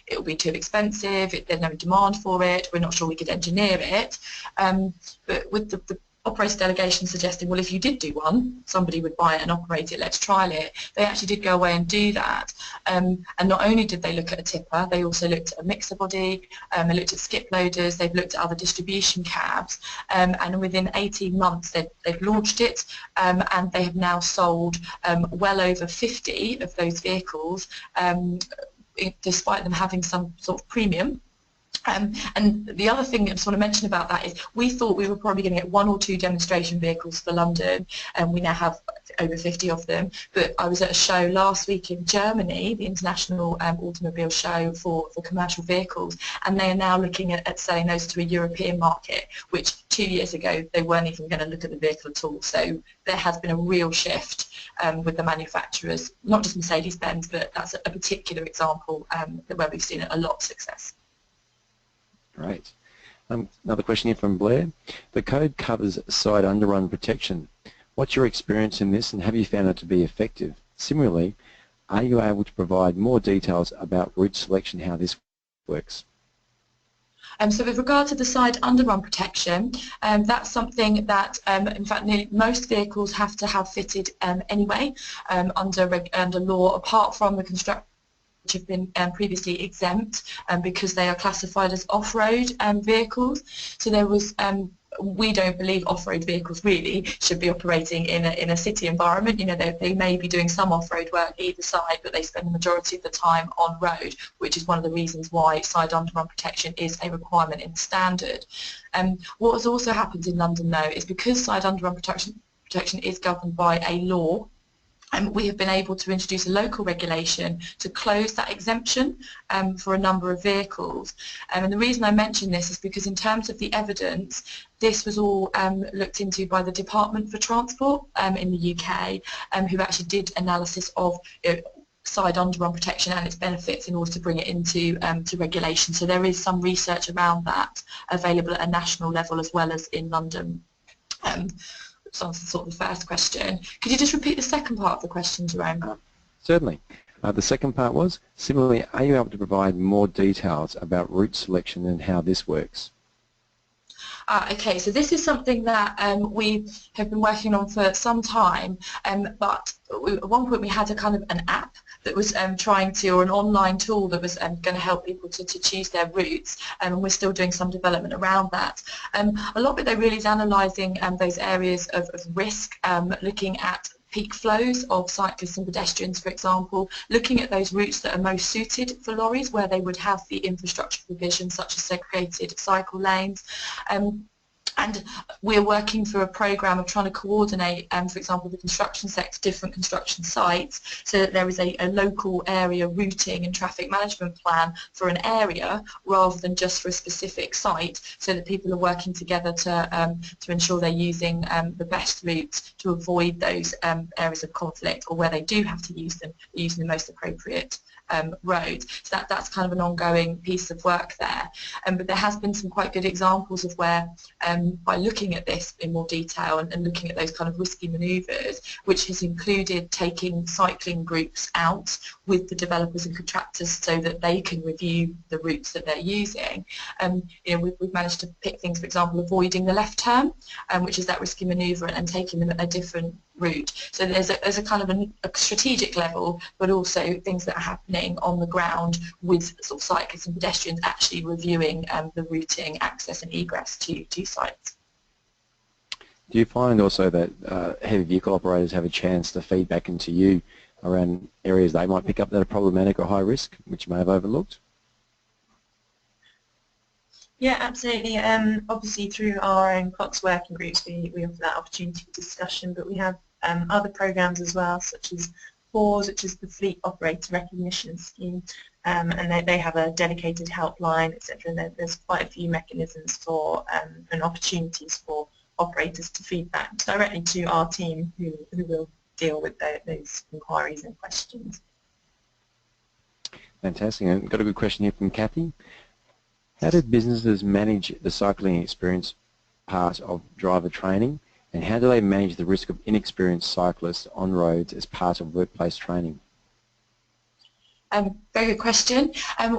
It will be too expensive. There's no demand for it. We're not sure we could engineer it. But with the operator delegation suggesting, well, if you did do one, somebody would buy it and operate it, let's trial it. They actually did go away and do that. And not only did they look at a tipper, they also looked at a mixer body, they looked at skip loaders, they've looked at other distribution cabs, and within 18 months they've launched it, and they have now sold well over 50 of those vehicles, despite them having some sort of premium. And the other thing I just want to mention about that is we thought we were probably going to get 1 or 2 demonstration vehicles for London, and we now have over 50 of them. But I was at a show last week in Germany, the International Automobile Show for commercial vehicles, and they are now looking at selling those to a European market, which 2 years ago they weren't even going to look at the vehicle at all. So there has been a real shift with the manufacturers, not just Mercedes-Benz, but that's a particular example where we've seen a lot of success. Great. Another question here from Blair. The code covers side underrun protection. What's your experience in this, and have you found it to be effective? Similarly, are you able to provide more details about route selection, how this works? So with regard to the side underrun protection, that's something that, in fact, nearly most vehicles have to have fitted anyway under law, apart from the construction which have been previously exempt because they are classified as off-road vehicles. So there was, we don't believe off-road vehicles really should be operating in a city environment. They may be doing some off-road work either side, but they spend the majority of the time on road, which is one of the reasons why side underrun protection is a requirement in the standard. What has also happened in London though is because side underrun protection is governed by a law, and we have been able to introduce a local regulation to close that exemption for a number of vehicles. And the reason I mention this is because in terms of the evidence, this was all looked into by the Department for Transport in the UK, who actually did analysis of side underrun protection and its benefits in order to bring it into to regulation. So there is some research around that available at a national level as well as in London. So that's sort of the first question. Could you just repeat the second part of the question, Jerome? Certainly. The second part was, similarly, are you able to provide more details about route selection and how this works? Okay, so this is something that we have been working on for some time, but at one point we had a kind of an app that was trying to, or an online tool that was going to help people to choose their routes, and we're still doing some development around that. A lot of it though really is analysing those areas of risk, looking at peak flows of cyclists and pedestrians, for example, looking at those routes that are most suited for lorries where they would have the infrastructure provision such as segregated cycle lanes. And we're working through a programme of trying to coordinate, for example, the construction sector, different construction sites, so that there is a local area routing and traffic management plan for an area rather than just for a specific site, so that people are working together to ensure they're using the best routes to avoid those areas of conflict, or where they do have to use them, using the most appropriate roads. So that's kind of an ongoing piece of work there. But there has been some quite good examples of where, by looking at this in more detail and looking at those kind of risky manoeuvres, which has included taking cycling groups out with the developers and contractors so that they can review the routes that they're using. We've managed to pick things, for example, avoiding the left turn, which is that risky manoeuvre, and taking them at a different route. So there's a kind of a strategic level, but also things that are happening on the ground with sort of cyclists and pedestrians actually reviewing the routing, access and egress to sites. Do you find also that heavy vehicle operators have a chance to feed back into you around areas they might pick up that are problematic or high risk, which you may have overlooked? Yeah, absolutely. Obviously, through our own CLOCS working groups, we offer that opportunity for discussion, but we have other programs as well, such as FORS, which is the Fleet Operator Recognition Scheme, and they have a dedicated helpline, etc. And there's quite a few mechanisms for and opportunities for operators to feedback directly to our team, who will deal with those inquiries and questions. Fantastic. And got a good question here from Kathy. How do businesses manage the cycling experience part of driver training, and how do they manage the risk of inexperienced cyclists on roads as part of workplace training? Very good question.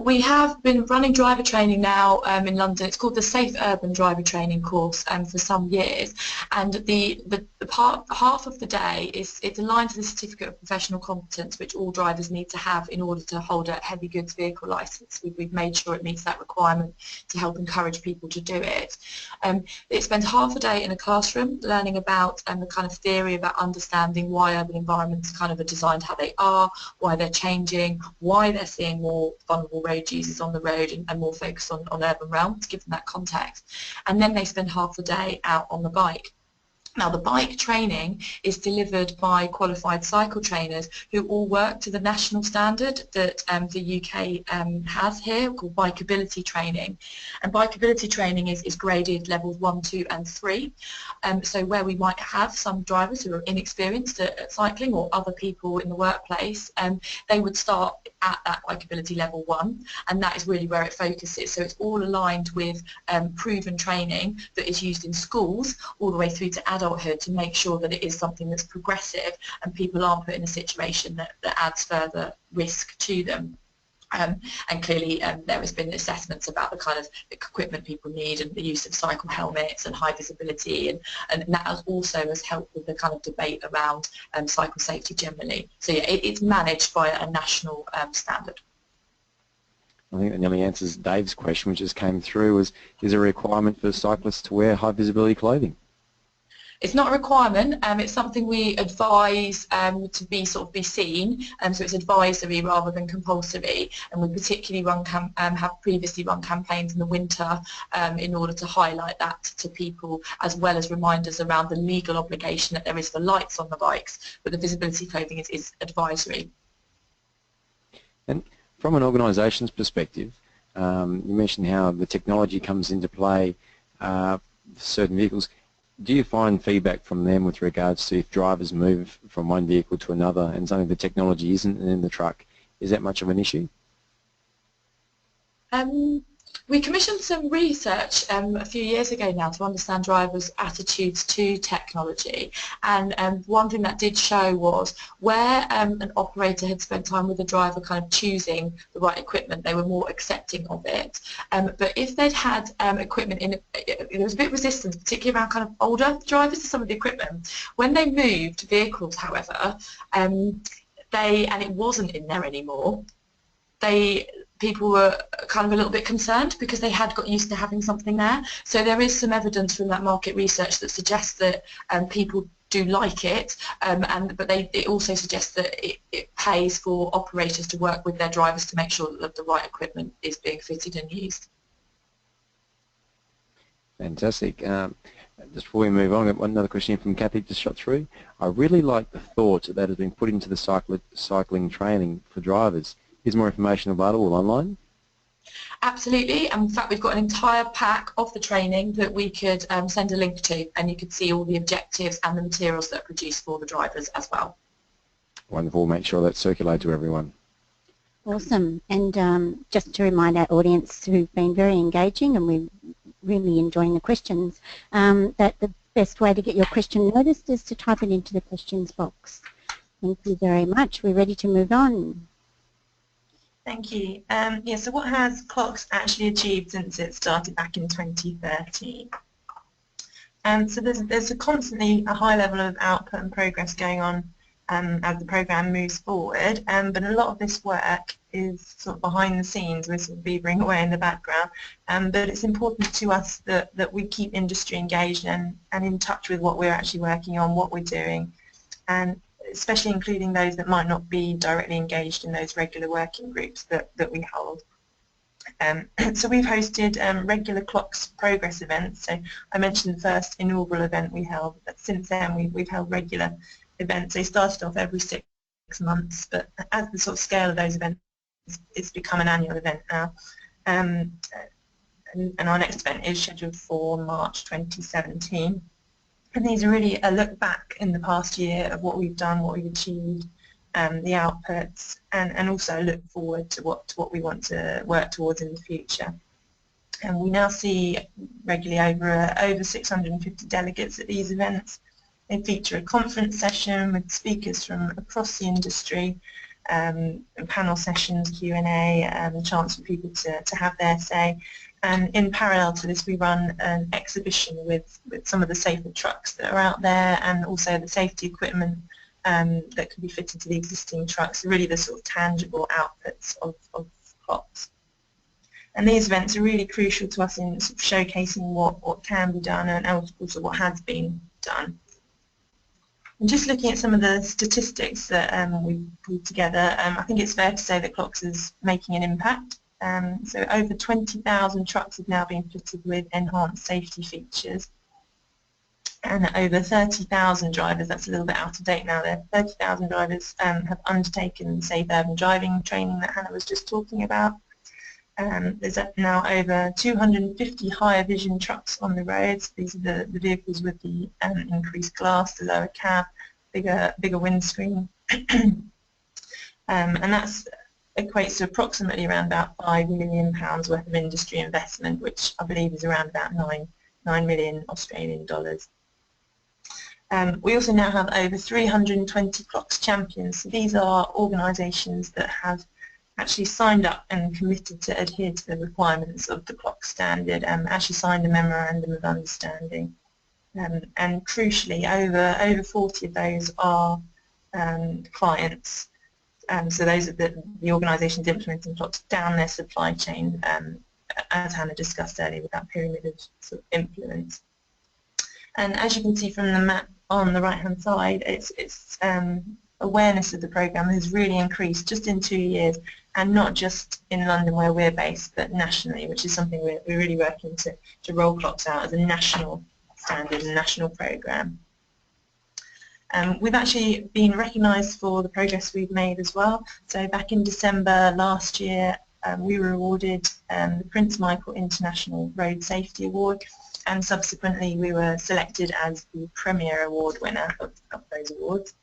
We have been running driver training now in London. It's called the Safe Urban Driver Training course for some years, and the half of the day it's aligned to the Certificate of Professional Competence, which all drivers need to have in order to hold a heavy goods vehicle licence. We've made sure it meets that requirement to help encourage people to do it. It spends half a day in a classroom learning about the kind of theory about understanding why urban environments kind of are designed how they are, why they're changing, why they're seeing more vulnerable road users on the road, and more focus on urban realms, give them that context. And then they spend half the day out on the bike. Now, the bike training is delivered by qualified cycle trainers who all work to the national standard that the UK has here, called bikeability training. And bikeability training is graded levels 1, 2 and 3. So where we might have some drivers who are inexperienced at cycling, or other people in the workplace, they would start at that bikeability level 1, and that is really where it focuses. So it's all aligned with proven training that is used in schools all the way through to adulthood, to make sure that it is something that's progressive and people aren't put in a situation that adds further risk to them. And clearly there has been assessments about the kind of equipment people need, and the use of cycle helmets and high visibility, and that also has helped with the kind of debate around cycle safety generally. So yeah, it's managed by a national standard. I think that nearly answers Dave's question, which just came through, is there a requirement for cyclists to wear high visibility clothing? It's not a requirement. It's something we advise to be seen, so it's advisory rather than compulsory. And we particularly have previously run campaigns in the winter in order to highlight that to people, as well as reminders around the legal obligation that there is for lights on the bikes. But the visibility clothing is advisory. And from an organisation's perspective, you mentioned how the technology comes into play for certain vehicles. Do you find feedback from them with regards to if drivers move from one vehicle to another and something the technology isn't in the truck? Is that much of an issue? We commissioned some research a few years ago now to understand drivers' attitudes to technology, and one thing that did show was where an operator had spent time with the driver kind of choosing the right equipment, they were more accepting of it. But if they'd had equipment there was a bit of resistance, particularly around kind of older drivers to some of the equipment. When they moved vehicles, however, and it wasn't in there anymore, people were kind of a little bit concerned because they had got used to having something there. So there is some evidence from that market research that suggests that people do like it, but it also suggests that it pays for operators to work with their drivers to make sure that the right equipment is being fitted and used. Fantastic. Just before we move on, I've got another question from Kathy just shot through. I really like the thought that has been put into the cycling training for drivers. Is more information available online? Absolutely, and in fact we've got an entire pack of the training that we could send a link to, and you could see all the objectives and the materials that are produced for the drivers as well. Wonderful, make sure that's circulated to everyone. Awesome. And just to remind our audience who've been very engaging and we're really enjoying the questions, that the best way to get your question noticed is to type it into the questions box. Thank you very much. We're ready to move on. Thank you. Yeah, so what has CLOCS actually achieved since it started back in 2013? So there's constantly a high level of output and progress going on as the programme moves forward, but a lot of this work is sort of behind the scenes, we're sort of beavering away in the background, but it's important to us that we keep industry engaged and in touch with what we're actually working on, what we're doing, and especially including those that might not be directly engaged in those regular working groups that we hold. So we've hosted regular CLOCS progress events. So I mentioned the first inaugural event we held, but since then we've held regular events. They started off every 6 months, but as the sort of scale of those events, it's become an annual event now. And our next event is scheduled for March 2017. And these are really a look back in the past year of what we've done, what we've achieved, the outputs, and also look forward to what we want to work towards in the future. And we now see regularly over 650 delegates at these events. They feature a conference session with speakers from across the industry, and panel sessions, Q&A, a chance for people to have their say. And in parallel to this, we run an exhibition with some of the safer trucks that are out there, and also the safety equipment that can be fitted to the existing trucks, really the sort of tangible outputs of CLOCS. And these events are really crucial to us in sort of showcasing what can be done and also what has been done. And just looking at some of the statistics that we've pulled together, I think it's fair to say that CLOCS is making an impact. So over 20,000 trucks have now been fitted with enhanced safety features, and over 30,000 drivers, that's a little bit out of date now there, 30,000 drivers have undertaken safe urban driving training that Hannah was just talking about. There's now over 250 higher vision trucks on the roads. These are the vehicles with the increased glass, the lower cab, bigger windscreen. And that's equates to approximately around about £5 million worth of industry investment, which I believe is around about 9 million Australian dollars. We also now have over 320 CLOCS champions. So these are organisations that have actually signed up and committed to adhere to the requirements of the CLOCS Standard, actually signed a memorandum of understanding. And crucially, over 40 of those are clients. So those are the organisations implementing CLOCS down their supply chain, as Hannah discussed earlier, with that pyramid of sort of influence. And as you can see from the map on the right-hand side, it's awareness of the programme has really increased just in 2 years, and not just in London where we're based, but nationally, which is something we're really working to roll CLOCS out as a national standard and national programme. We've actually been recognised for the progress we've made as well. So back in December last year, we were awarded the Prince Michael International Road Safety Award, and subsequently we were selected as the Premier Award winner of those awards.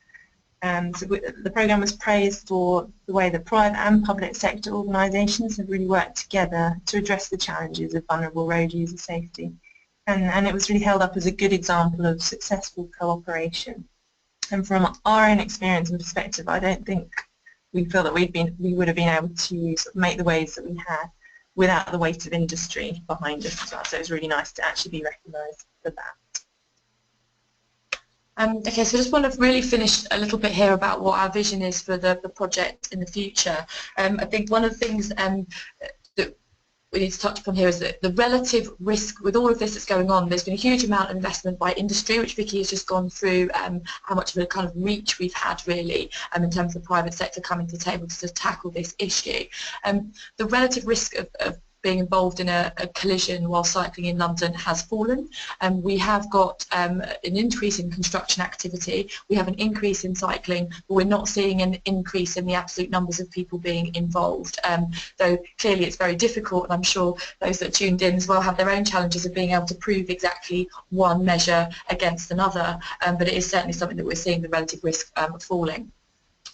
So the programme was praised for the way that private and public sector organisations have really worked together to address the challenges of vulnerable road user safety. And it was really held up as a good example of successful cooperation. And from our own experience and perspective, I don't think we feel that we would have been able to sort of make the waves that we had without the weight of industry behind us as well. So it was really nice to actually be recognised for that. Okay, so I just want to really finish a little bit here about what our vision is for the project in the future. I think one of the things that we need to touch upon here is that the relative risk with all of this that's going on. There's been a huge amount of investment by industry, which Vicky has just gone through, how much of a kind of reach we've had really in terms of the private sector coming to the table to tackle this issue. The relative risk of being involved in a collision while cycling in London has fallen. We have got an increase in construction activity, we have an increase in cycling, but we're not seeing an increase in the absolute numbers of people being involved. Though clearly it's very difficult, and I'm sure those that tuned in as well have their own challenges of being able to prove exactly one measure against another, but it is certainly something that we're seeing the relative risk falling.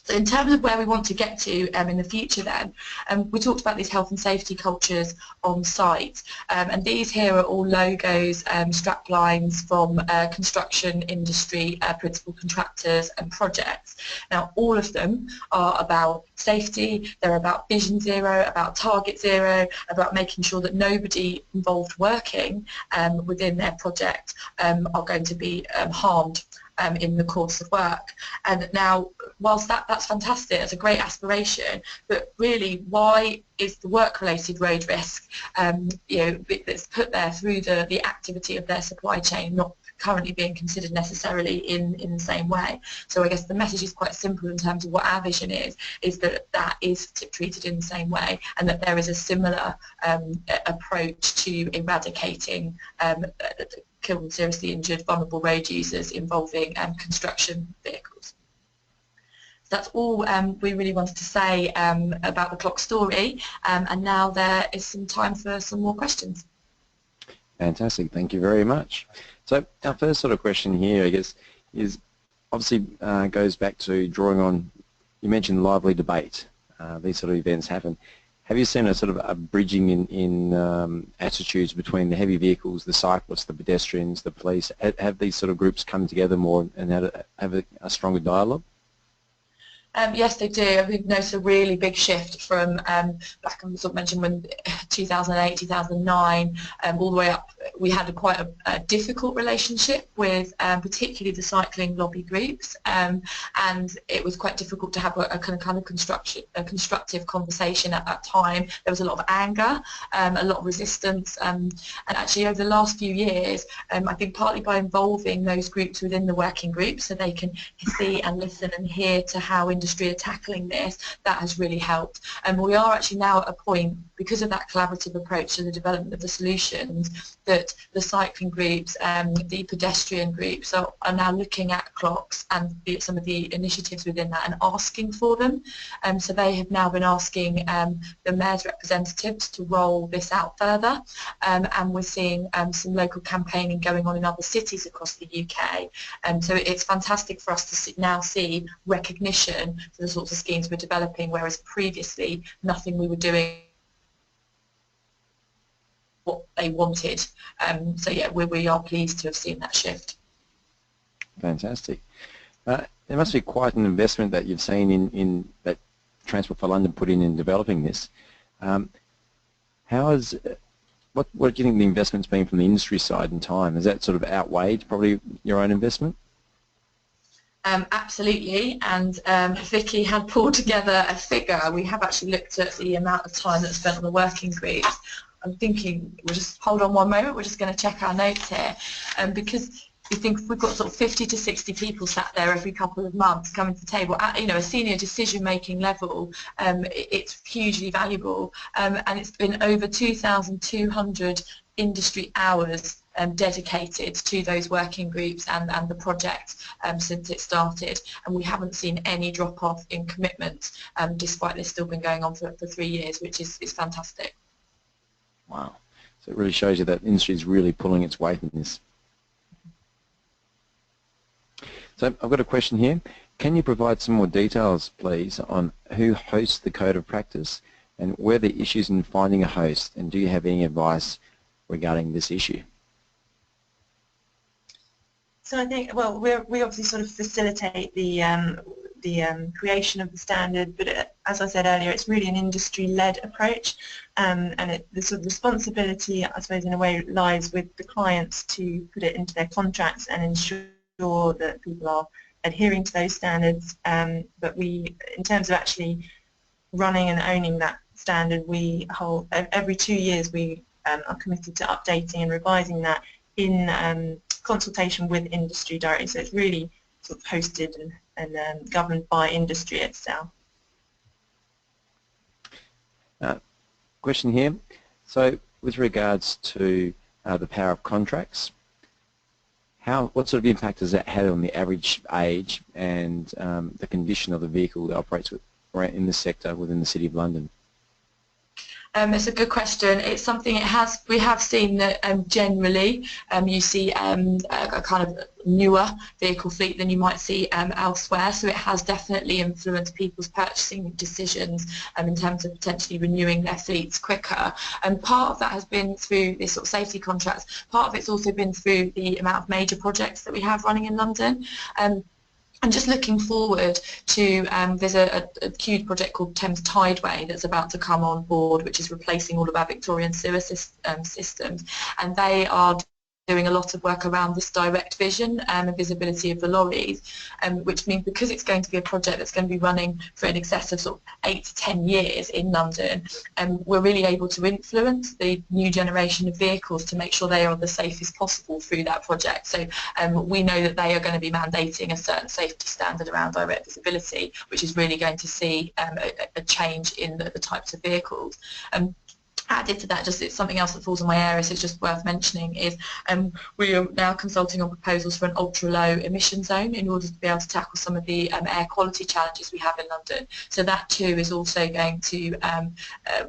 So in terms of where we want to get to in the future then, we talked about these health and safety cultures on site, and these here are all logos, strap lines from construction industry, principal contractors and projects. Now all of them are about safety, they're about Vision Zero, about Target Zero, about making sure that nobody involved working within their project are going to be harmed in the course of work. And now, whilst that's fantastic, it's a great aspiration, but really, why is the work-related road risk, that's put there through the activity of their supply chain not currently being considered necessarily in the same way? So I guess the message is quite simple in terms of what our vision is that that is treated in the same way, and that there is a similar approach to eradicating killed and seriously injured vulnerable road users involving construction vehicles. So that's all we really wanted to say about the CLOCS story, and now there is some time for some more questions. Fantastic, thank you very much. So our first sort of question here, I guess, is obviously goes back to drawing on, you mentioned lively debate. These sort of events happen. Have you seen a sort of a bridging in attitudes between the heavy vehicles, the cyclists, the pedestrians, the police? Have these sort of groups come together more and have a stronger dialogue? Yes, they do. We've noticed a really big shift from, like I sort of mentioned, when 2008, 2009, all the way up. We had quite a difficult relationship with particularly the cycling lobby groups, and it was quite difficult to have a kind of constructive conversation at that time. There was a lot of anger, a lot of resistance, and actually over the last few years, I think partly by involving those groups within the working groups so they can see and listen and hear to how industry are tackling this, that has really helped. And we are actually now at a point, because of that collaborative approach to the development of the solutions, that the cycling groups, the pedestrian groups are now looking at CLOCS and some of the initiatives within that and asking for them. So they have now been asking the mayor's representatives to roll this out further, and we're seeing some local campaigning going on in other cities across the UK. So it's fantastic for us to now see recognition for the sorts of schemes we're developing, whereas previously nothing we were doing what they wanted. So yeah, we are pleased to have seen that shift. Fantastic. There must be quite an investment that you've seen in that Transport for London put in developing this. What do you think the investment's been from the industry side in time? Has that sort of outweighed probably your own investment? Absolutely, and Vicky had pulled together a figure. We have actually looked at the amount of time that's spent on the working groups. I'm thinking, we'll just hold on one moment, we're just going to check our notes here, because we think we've got sort of 50 to 60 people sat there every couple of months coming to the table at a senior decision-making level. It's hugely valuable, and it's been over 2,200 industry hours dedicated to those working groups and the project since it started, and we haven't seen any drop-off in commitment despite this still been going on for 3 years, which is fantastic. Wow. So it really shows you that industry is really pulling its weight in this. So I've got a question here. Can you provide some more details, please, on who hosts the Code of Practice and where the issues in finding a host, and do you have any advice regarding this issue? So I think, well, we obviously sort of facilitate the creation of the standard, but as I said earlier, it's really an industry-led approach, and the sort of responsibility, I suppose, in a way, lies with the clients to put it into their contracts and ensure that people are adhering to those standards. But we, in terms of actually running and owning that standard, we hold every 2 years we are committed to updating and revising that in consultation with industry directly. So it's really sort of hosted and governed by industry itself. Question here. So with regards to the power of contracts, what sort of impact has that had on the average age and the condition of the vehicle that operates in this sector within the City of London? It's a good question. It's something we have seen that generally you see a kind of newer vehicle fleet than you might see elsewhere, so it has definitely influenced people's purchasing decisions in terms of potentially renewing their fleets quicker. And part of that has been through this sort of safety contracts. Part of it's also been through the amount of major projects that we have running in London. And just looking forward to, there's a huge project called Thames Tideway that's about to come on board, which is replacing all of our Victorian sewer systems, and they are doing a lot of work around this direct vision and visibility of the lorries, which means because it's going to be a project that's going to be running for in excess of sort of 8 to 10 years in London, we're really able to influence the new generation of vehicles to make sure they are the safest possible through that project. So we know that they are going to be mandating a certain safety standard around direct visibility, which is really going to see a change in the types of vehicles. Added to that, just it's something else that falls in my area, so it's just worth mentioning, is we are now consulting on proposals for an ultra-low emission zone in order to be able to tackle some of the air quality challenges we have in London. So that too is also going to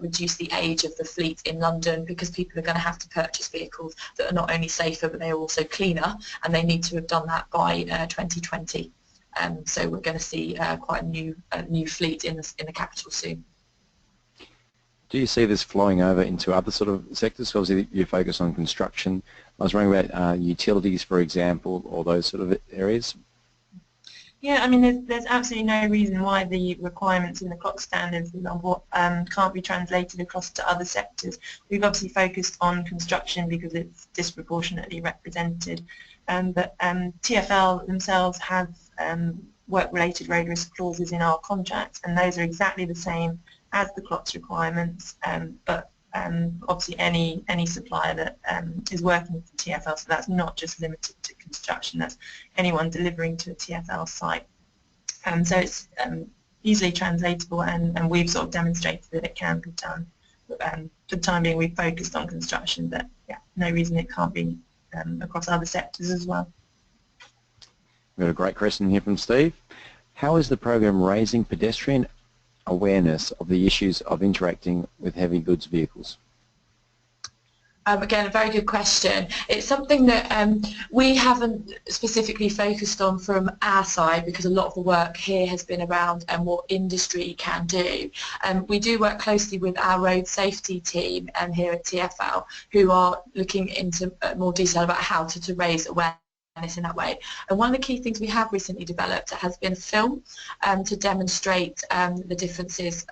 reduce the age of the fleet in London, because people are going to have to purchase vehicles that are not only safer but they are also cleaner, and they need to have done that by 2020. So we're going to see quite a new fleet in the capital soon. Do you see this flowing over into other sort of sectors? Obviously, you focus on construction. I was wondering about utilities, for example, or those sort of areas. Yeah, I mean, there's absolutely no reason why the requirements in the CLOCS standards can't be translated across to other sectors. We've obviously focused on construction because it's disproportionately represented, but TfL themselves have work-related road risk clauses in our contract, and those are exactly the same as the CLOCS requirements, but obviously any supplier that is working with the TfL, so that's not just limited to construction, that's anyone delivering to a TfL site. So it's easily translatable, and we've sort of demonstrated that it can be done. For the time being, we've focused on construction, but yeah, no reason it can't be across other sectors as well. We've got a great question here from Steve. How is the program raising pedestrian awareness of the issues of interacting with heavy goods vehicles? Again, a very good question. It's something that we haven't specifically focused on from our side, because a lot of the work here has been around what industry can do. We do work closely with our road safety team here at TfL, who are looking into more detail about how to raise awareness in that way. And one of the key things we have recently developed has been a film to demonstrate the differences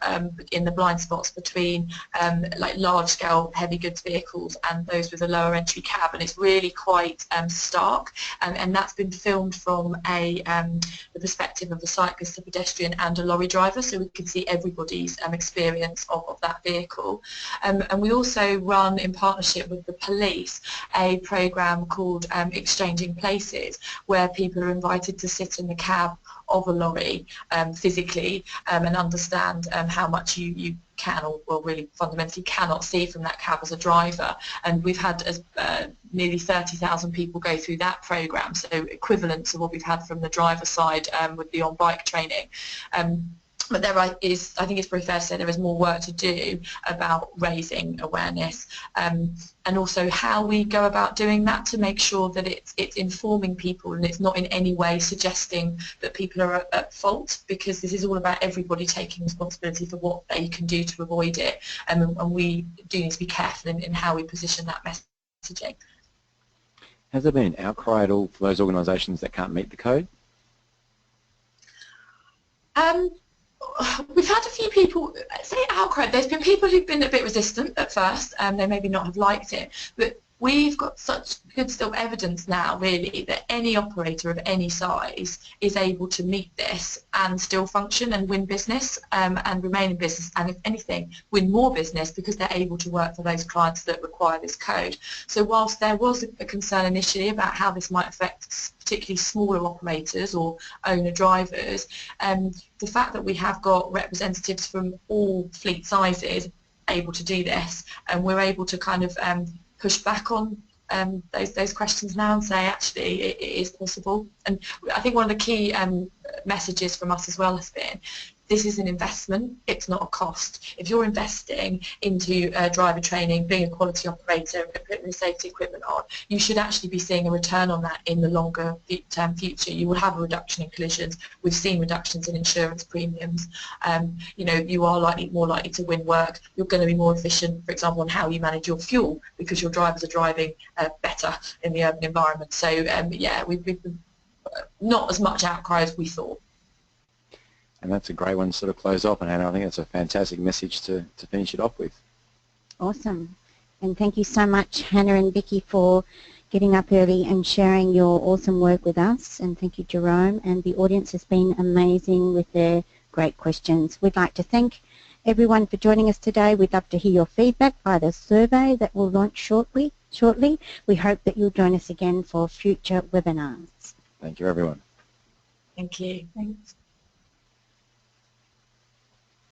in the blind spots between like large-scale heavy goods vehicles and those with a lower entry cab, and it's really quite stark, and that's been filmed from the perspective of a cyclist, a pedestrian and a lorry driver, so we can see everybody's experience of that vehicle. And we also run, in partnership with the police, a programme called Exchanging Places, where people are invited to sit in the cab of a lorry physically and understand how much you can or really fundamentally cannot see from that cab as a driver. And we've had nearly 30,000 people go through that programme, so equivalent to what we've had from the driver side with the on-bike training. But I think it's pretty fair to say there is more work to do about raising awareness, and also how we go about doing that to make sure that it's informing people and it's not in any way suggesting that people are at fault, because this is all about everybody taking responsibility for what they can do to avoid it, and we do need to be careful in how we position that messaging. Has there been an outcry at all for those organisations that can't meet the code? We've had a few people say outcry. There's been people who've been a bit resistant at first, and they maybe not have liked it, but we've got such good still evidence now, really, that any operator of any size is able to meet this and still function and win business and remain in business, and if anything, win more business, because they're able to work for those clients that require this code. So whilst there was a concern initially about how this might affect particularly smaller operators or owner drivers, the fact that we have got representatives from all fleet sizes able to do this, and we're able to kind of push back on those questions now and say actually it is possible. And I think one of the key messages from us as well has been this is an investment, it's not a cost. If you're investing into driver training, being a quality operator, putting the safety equipment on, you should actually be seeing a return on that in the longer term future. You will have a reduction in collisions. We've seen reductions in insurance premiums. You know, you are more likely to win work. You're going to be more efficient, for example, on how you manage your fuel because your drivers are driving better in the urban environment. So yeah, we've not as much outcry as we thought. And that's a great one to sort of close off, and Hannah, I think that's a fantastic message to finish it off with. Awesome. And thank you so much, Hannah and Vicky, for getting up early and sharing your awesome work with us. And thank you, Jerome. And the audience has been amazing with their great questions. We'd like to thank everyone for joining us today. We'd love to hear your feedback by the survey that will launch shortly. We hope that you'll join us again for future webinars. Thank you, everyone. Thank you. Thanks.